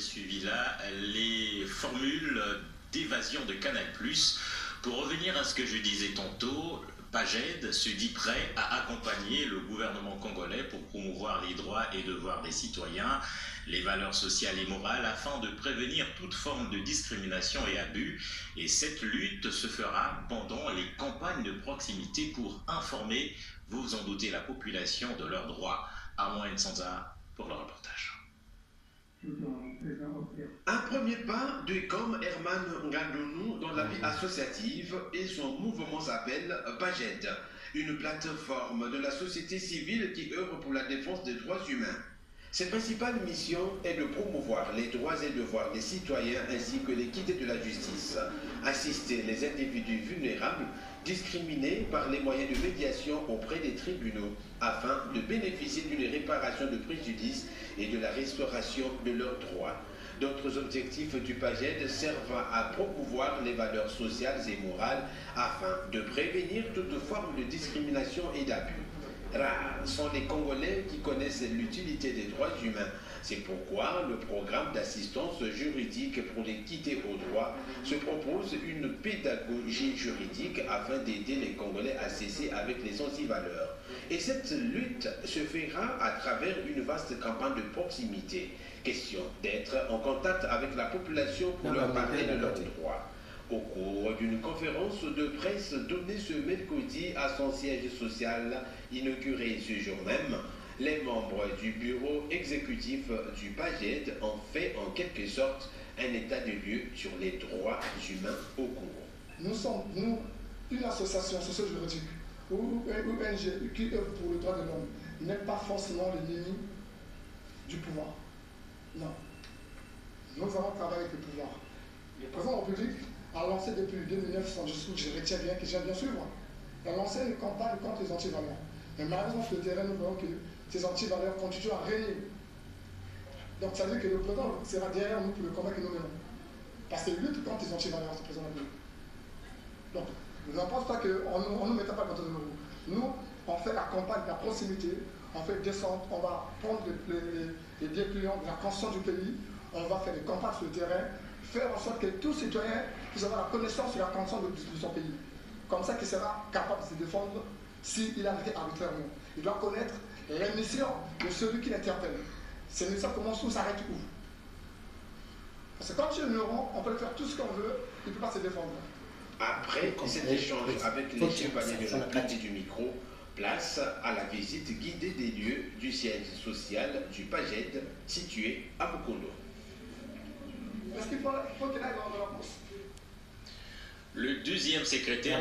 suivi là les formules d'évasion de Canal+. Pour revenir à ce que je disais tantôt, PAJED se dit prêt à accompagner le gouvernement congolais pour promouvoir les droits et devoirs des citoyens, les valeurs sociales et morales, afin de prévenir toute forme de discrimination et abus. Et cette lutte se fera pendant les campagnes de proximité pour informer, vous vous en doutez, la population de leurs droits. Armand Nsanza pour le reportage. Un premier pas de comme Herman Ngandonou dans la vie associative et son mouvement s'appelle PAJED, une plateforme de la société civile qui œuvre pour la défense des droits humains. Sa principale mission est de promouvoir les droits et devoirs des citoyens ainsi que l'équité de la justice, assister les individus vulnérables discriminés par les moyens de médiation auprès des tribunaux afin de bénéficier d'une réparation de préjudice et de la restauration de leurs droits. D'autres objectifs du PAJED servent à promouvoir les valeurs sociales et morales afin de prévenir toute forme de discrimination et d'abus. Rares sont les Congolais qui connaissent l'utilité des droits humains. C'est pourquoi le programme d'assistance juridique pour l'équité aux droits se propose une pédagogie juridique afin d'aider les Congolais à cesser avec les antivaleurs. Et cette lutte se fera à travers une vaste campagne de proximité. Question d'être en contact avec la population pour leur parler de leurs droits. Au cours d'une conférence de presse donnée ce mercredi à son siège social, inauguré ce jour même, les membres du bureau exécutif du PAJED ont fait en quelque sorte un état de lieu sur les droits humains au Congo. Nous sommes, une association socio-juridique ou ONG qui œuvre pour le droit de l'homme, n'est pas forcément l'ennemi du pouvoir. Non. Nous avons travaillé avec le pouvoir. Le président de la République a lancé depuis 2009 son discours que je retiens bien, que j'aime bien suivre. Il a lancé une campagne contre les antivaleurs. Mais malheureusement, sur le terrain, nous voyons que ces antivaleurs continuent à régner. Donc ça veut dire que le président sera derrière nous pour le combat que nous menons. Parce qu'il lutte contre les antivaleurs, ce président de la République. Donc, je ne pense pas qu'on ne nous mette pas contre nous. Nous, on fait la campagne de la proximité, on fait descendre, on va prendre les dépliants de la conscience du pays, on va faire des campagnes sur le terrain, faire en sorte que tout citoyen puisse avoir la connaissance de la conscience de son pays. Comme ça qu'il sera capable de se défendre s'il a été arbitrairement. Il doit connaître les missions de celui qui l'interpelle. Ces missions commencent où, s'arrêtent où. Parce que quand tu es ignorant, on peut faire tout ce qu'on veut, il ne peut pas se défendre. Après cet échange avec les chevaliers de la plaque du micro, place à la visite guidée des lieux du siège social du PAJED situé à Bukondo. Est-ce qu'il faut qu'il aille dans la course? Le deuxième secrétaire